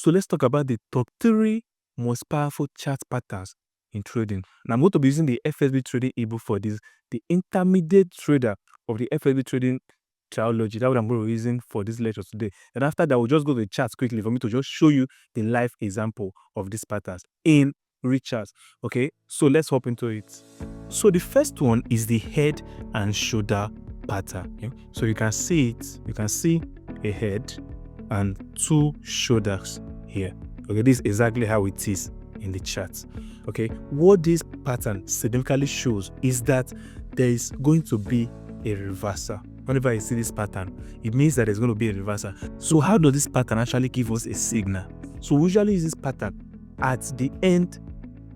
So let's talk about the top 3 most powerful chart patterns in trading. And I'm going to be using the FSB trading ebook for this, the intermediate trader of the FSB trading triology. That's what I'm going to be using for this lecture today. And after that, we'll just go to the charts quickly for me to just show you the live example of these patterns in real charts. Okay, so let's hop into it. So the first one is the head and shoulder pattern. Okay? So you can see it. You can see a head and 2 shoulders here. Okay, this is exactly how it is in the chart. Okay, what this pattern significantly shows is that there is going to be a reversal. Whenever you see this pattern, it means that there's going to be a reversal. So how does this pattern actually give us a signal? So we usually use this pattern at the end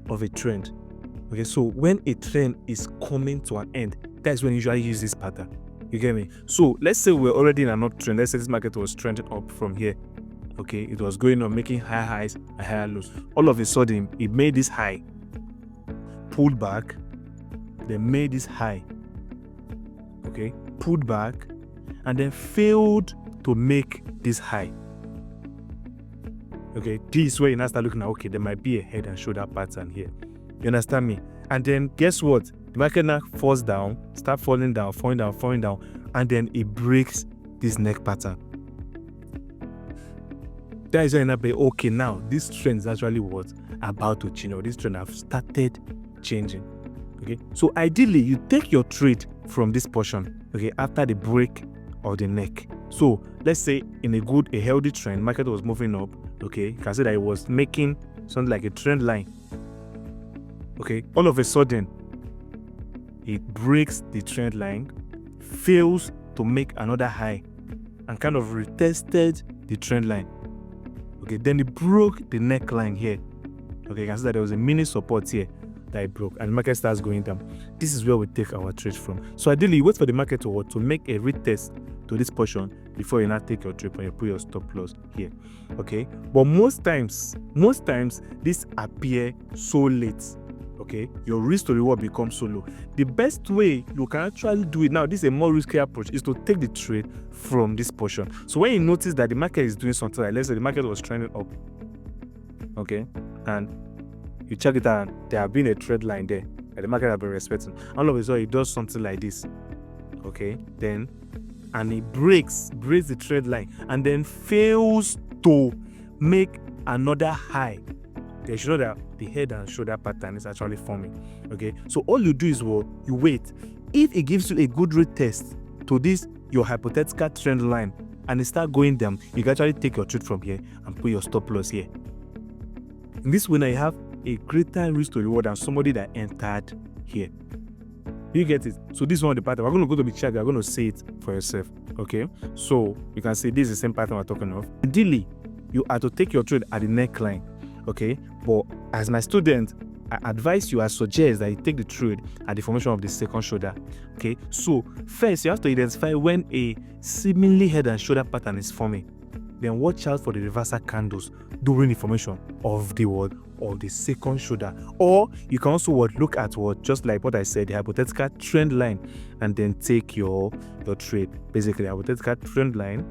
of a trend. Okay, so when a trend is coming to an end, that's when you usually use this pattern. You get me? So let's say we're already in an uptrend. Let's say this market was trending up from here. Okay, it was going on, making higher highs and higher lows. All of a sudden, it made this high, pulled back, then made this high. Okay, pulled back, and then failed to make this high. Okay, this is where you now start looking at, okay, there might be a head and shoulder pattern here. You understand me? And then guess what? The market now falls down, start falling down, and then it breaks this neck pattern. That is when I be okay. Now this trend is actually what about to change. This trend have started changing. Okay, so ideally you take your trade from this portion. Okay, after the break of the neck. So let's say in a healthy trend, market was moving up. Okay, you can see that it was making something like a trend line. Okay, all of a sudden it breaks the trend line, fails to make another high, and kind of retested the trend line. Okay, then it broke the neckline here. Okay, you can see that there was a mini support here that it broke, and the market starts going down. This is where we take our trade from. So ideally, you wait for the market to make a retest to this portion before you now take your trade and you put your stop loss here. Okay, but most times this appear so late. Okay, your risk to reward becomes so low. The best way you can actually do it now, this is a more risky approach, is to take the trade from this portion. So when you notice that the market is doing something like, let's say the market was trending up, okay, and you check it out, there have been a trend line there that the market have been respecting. All of a sudden it does something like this, okay, then and it breaks the trend line and then fails to make another high. They should know that the head and shoulder pattern is actually forming. Okay, so all you do is you wait. If it gives you a good retest to this your hypothetical trend line and it start going down, you can actually take your trade from here and put your stop loss here. In this way, now you have a greater risk to reward than somebody that entered here. You get it? So this is one of the pattern. We're going to go to the chart. You're going to see it for yourself. Okay, so you can see this is the same pattern we're talking of. Ideally, you are to take your trade at the neckline. Okay, but as my student, I advise you, I suggest that you take the trade at the formation of the second shoulder. Okay, so first you have to identify when a seemingly head and shoulder pattern is forming. Then watch out for the reversal candles during the formation of the second shoulder. Or you can also look at just like what I said, the hypothetical trend line, and then take your trade. Basically, hypothetical trend line.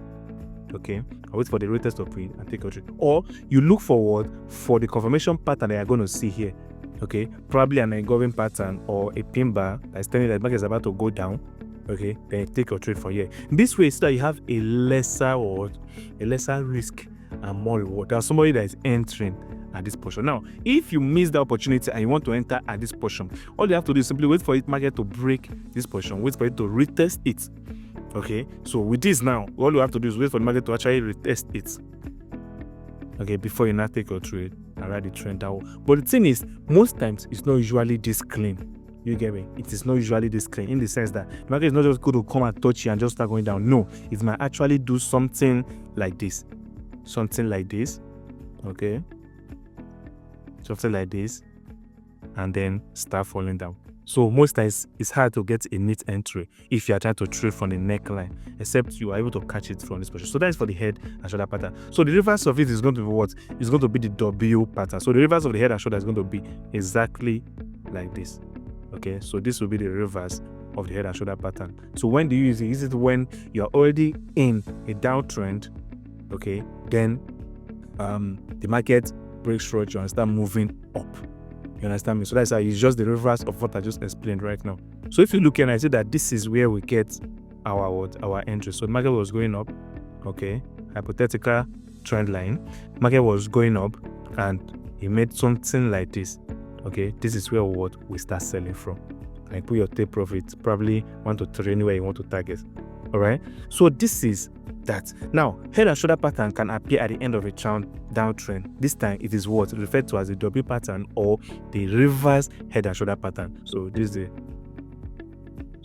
Okay, I wait for the retest of it and take your trade. Or you look forward for the confirmation pattern that you're going to see here. Okay, probably an engulfing pattern or a pin bar that's telling you that the market is about to go down. Okay, then you take your trade for here. This way, so that you have a lesser risk and more reward. There's somebody that is entering at this portion. Now, if you miss the opportunity and you want to enter at this portion, all you have to do is simply wait for it market to break this portion, wait for it to retest it. Okay, so with this now, all you have to do is wait for the market to actually retest it. Okay, before you now take your trade and ride the trend down. But the thing is, most times it's not usually this clean. You get me? It is not usually this clean in the sense that the market is not just going to come and touch you and just start going down. No, it might actually do something like this. Something like this. Okay. Something like this. And then start falling down. So most times it's hard to get a neat entry if you are trying to trade from the neckline, except you are able to catch it from this position. So that is for the head and shoulder pattern. So the reverse of it is going to be what? It's going to be the W pattern. So the reverse of the head and shoulder is going to be exactly like this. Okay, so this will be the reverse of the head and shoulder pattern. So when do you use it? Use it when you're already in a downtrend. Okay, then the market breaks structure and start moving up. You understand me? So that's how it's just the reverse of what I just explained right now. So if you look and I see that this is where we get our entry. So the market was going up, okay, hypothetical trend line. Market was going up and he made something like this. Okay, this is where we start selling from. And put your take profit, probably 1 to 3 anywhere you want to target. All right. So this is that. Now, head and shoulder pattern can appear at the end of a downtrend. This time it is what referred to as the W pattern or the reverse head and shoulder pattern. So this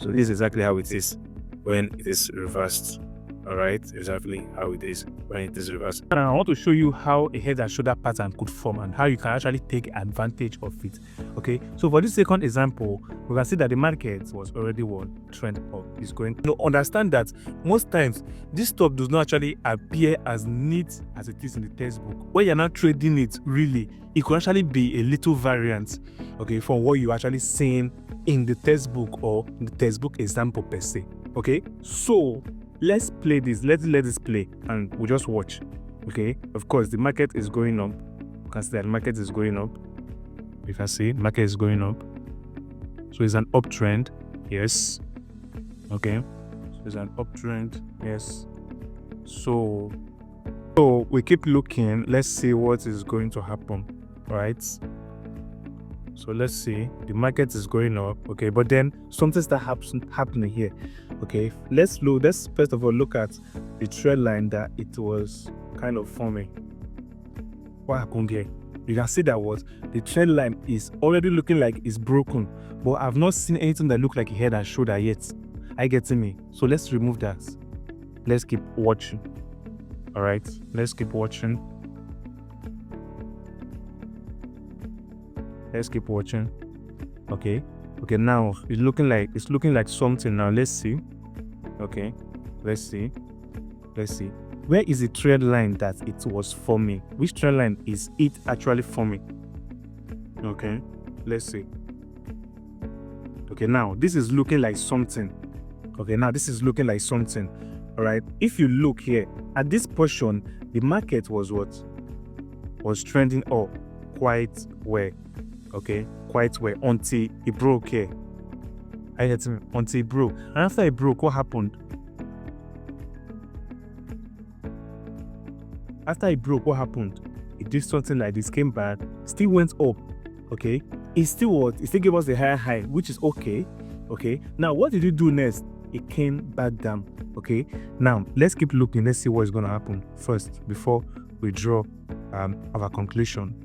is exactly how it is when it is reversed. All right, exactly how it is when it is reversed. And I want to show you how a head and shoulder pattern could form and how you can actually take advantage of it. Okay, so for this second example, we can see that the market was already trend up. It's going. Understand that most times this stuff does not actually appear as neat as it is in the textbook. When you're not trading it, really, it could actually be a little variant, okay, from what you're actually seeing in the textbook or in the textbook example per se. Okay, so let's play this. Let this play and we'll just watch. Okay, of course the market is going up. You can see that the market is going up. You can see the market is going up. So it's an uptrend. Yes. Okay. So it's an uptrend. Yes. So we keep looking. Let's see what is going to happen. Right. So let's see. The market is going up. Okay, but then something starts happening here. Okay, let's first of all look at the trend line that it was kind of forming. What happened here? You can see that the trend line is already looking like it's broken, but I've not seen anything that look like a head and shoulder yet. Are you getting me? So let's remove that. Let's keep watching. All right, let's keep watching. Let's keep watching. Okay, now it's looking like something. Now let's see. Okay, let's see. Where is the trend line that it was forming? Which trend line is it actually forming? Okay, let's see. Okay, now this is looking like something. Okay, now this is looking like something. All right, if you look here at this portion, the market was trending up quite well. Okay, quite well until it broke here. Until it broke. And after it broke, what happened? After it broke, what happened? It did something like this, came back, still went up. Okay, it still gave us a higher high, which is okay. Okay, now what did it do next? It came back down. Okay, now let's keep looking. Let's see what is going to happen first before we draw our conclusion.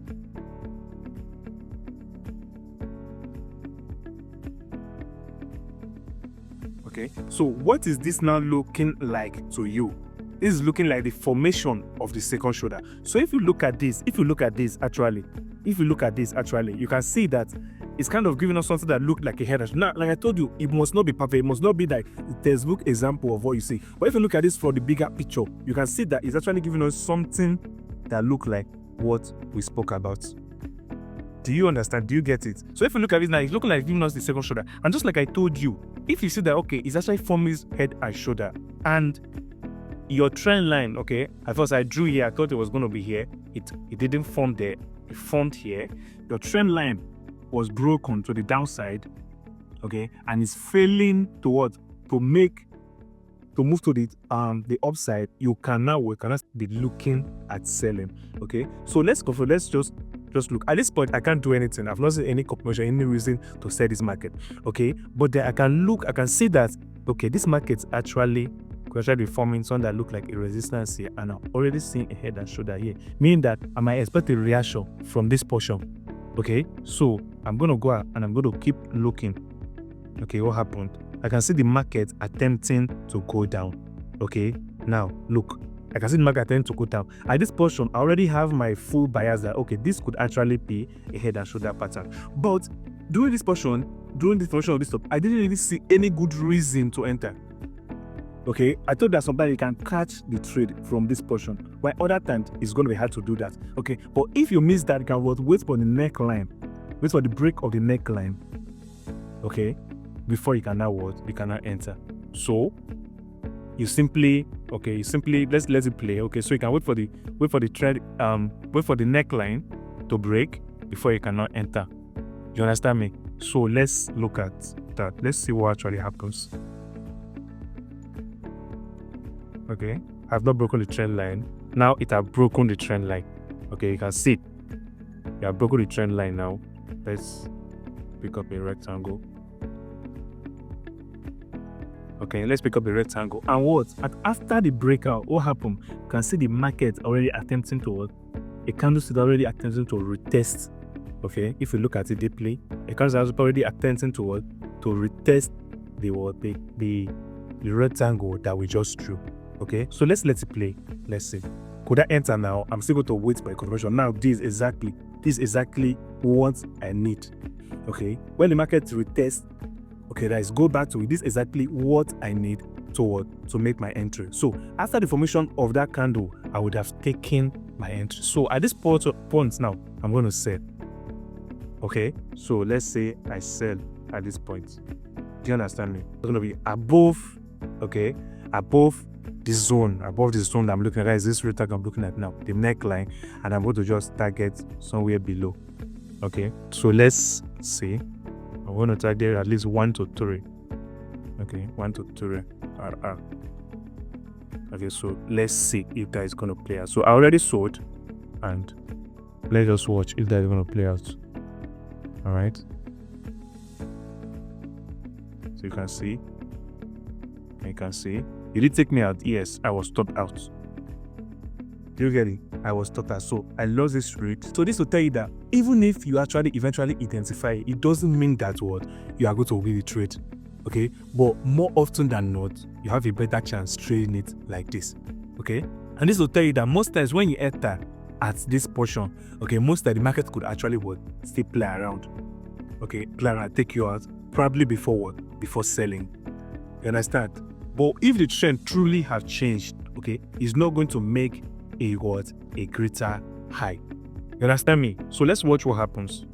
Okay, so what is this now looking like to you? This is looking like the formation of the second shoulder. So if you look at this actually, you can see that it's kind of giving us something that looked like a head and shoulder. Now, like I told you, it must not be perfect. It must not be like the textbook example of what you see. But if you look at this for the bigger picture, you can see that it's actually giving us something that look like what we spoke about. Do you understand? Do you get it? So if you look at this now, it's looking like giving us the second shoulder. And just like I told you, if you see that, okay, it's actually forming head and shoulder. And your trend line, okay, at first I drew here, I thought it was going to be here. It didn't form there. It formed here. Your trend line was broken to the downside, okay, and it's failing to what? To move to the upside. We cannot be looking at selling. Okay, so let's go for just look. At this point, I can't do anything. I've not seen any confirmation, any reason to sell this market. Okay, but then I can see that, okay, this market's actually be forming something that look like a resistance here, and I'm already seeing a head and shoulder here, meaning that I might expect a reaction from this portion. Okay, so I'm going to go out and I'm going to keep looking. Okay, what happened? I can see the market attempting to go down. Okay, now look, I can see the market attempting to go down. At this portion, I already have my full bias that, okay, this could actually be a head and shoulder pattern. But during this portion of this stop, I didn't really see any good reason to enter. Okay, I thought that sometimes you can catch the trade from this portion, while other times it's going to be hard to do that. Okay, but if you miss that, you can wait for the neckline, wait for the break of the neckline. Okay, before you can now enter. So you simply Okay, simply let's let it play. Okay, so you can wait for the trend, wait for the neckline to break before you cannot enter. You understand me? So let's look at that. Let's see what actually happens. Okay, I've not broken the trend line. Now it has broken the trend line. Okay, you can see it. You have broken the trend line now. Let's pick up a rectangle. Okay, let's pick up the rectangle. And what? After the breakout, what happened? You can see the market already attempting to what? A candlestick already attempting to retest. Okay, if you look at it deeply, a candlestick already attempting to what? To retest the what? The rectangle that we just drew. Okay, so let's let it play. Let's see. Could I enter now? I'm still going to wait for a confirmation. Now, this is exactly what I need. Okay, when the market retests, okay, guys, go back to it. This is exactly what I need to make my entry. So after the formation of that candle, I would have taken my entry. So at this point now, I'm going to sell. Okay, so let's say I sell at this point. Do you understand me? It's going to be above, okay, above the zone that I'm looking at. Is this rectangle I'm looking at now, the neckline, and I'm going to just target somewhere below. Okay, so let's see. I'm going to target at least 1 to 3. Okay, 1 to 3 RR. Okay, so let's see if that is going to play out. So I already sold, and let's just watch if that is going to play out. All right, so you can see. You did take me out. Yes, I was stopped out. Do you get it? I was stopped out. So I lost this trade. So this will tell you that even if you actually eventually identify it, it doesn't mean that what you are going to win the trade. Okay, but more often than not, you have a better chance trading it like this. Okay, and this will tell you that most times when you enter at this portion, okay, most of the market could actually still play around. Okay, play around, take you out probably before selling. You understand? But if the trend truly have changed, okay, it's not going to make a greater high. You understand me? So let's watch what happens.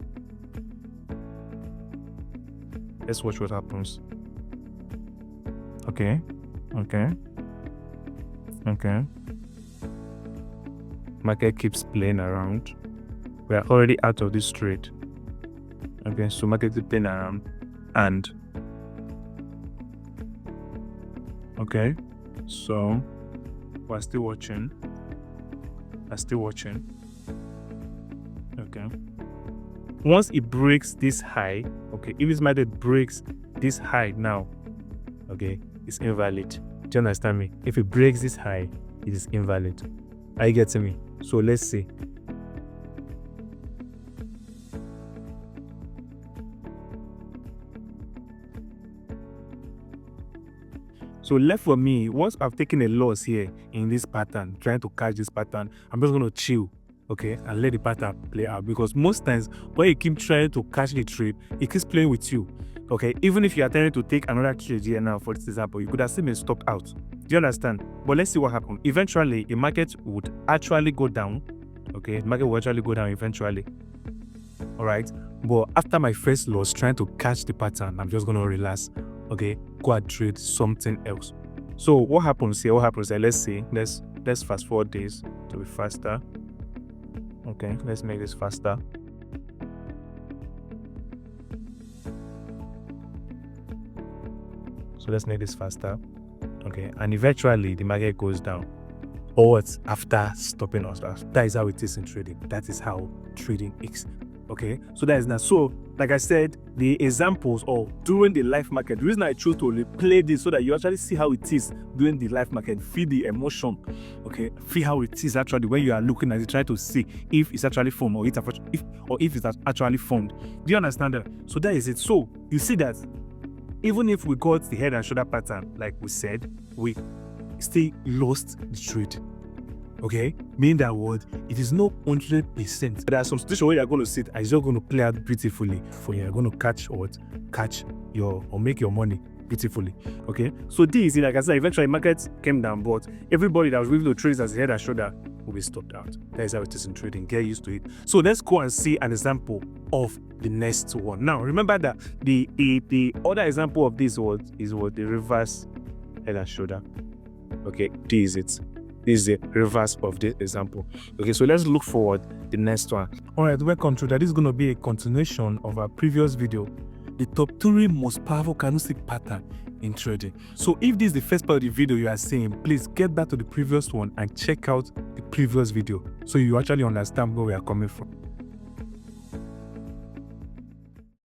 Let's watch what happens. Okay. Market keeps playing around. We are already out of this trade. Okay, so market is playing around, and okay, so we're still watching. Okay. Once it breaks this high, okay, if this market breaks this high now, okay, it's invalid. Do you understand me? If it breaks this high, it is invalid. Are you getting me? So let's see. So left for me, once I've taken a loss here in this pattern, trying to catch this pattern, I'm just going to chill, okay, and let the pattern play out. Because most times when you keep trying to catch the trade, it keeps playing with you, okay. Even if you are trying to take another trade here now, for example, you could have still been stopped out. Do you understand? But let's see what happens. Eventually, the market would actually go down, okay. The market will actually go down eventually. All right. But after my first loss, trying to catch the pattern, I'm just going to relax. Okay, go and trade something else. So what happens here? Let's see. Let's fast forward this to be faster. Okay, let's make this faster. So let's make this faster. Okay, and eventually the market goes down. Or what? After stopping us. That is how it is in trading. That is how trading is. Okay, so that is now. So, like I said, the examples of during the live market, the reason I chose to replay this so that you actually see how it is during the live market, feel the emotion, okay, feel how it is actually when you are looking at it, try to see if it's actually formed or if it's actually formed. Do you understand that? So that is it. So you see that even if we got the head and shoulder pattern, like we said, we still lost the trade. Okay, meaning that word, it is not 100%. There are some situations where you're going to sit and it's just going to play out beautifully for you. You're going to catch or make your money beautifully. Okay, so this, like I said, eventually markets came down, but everybody that was willing to trade as a head and shoulder will be stopped out. That is how it is in trading. Get used to it. So let's go and see an example of the next one. Now, remember that the other example of this word is what the reverse head and shoulder. Okay, this is it. This is the reverse of this example. Okay, so let's look forward the next one. All right, welcome to that. This is going to be a continuation of our previous video, the top 3 most powerful candlestick pattern in trading. So if this is the first part of the video you are seeing, please get back to the previous one and check out the previous video so you actually understand where we are coming from.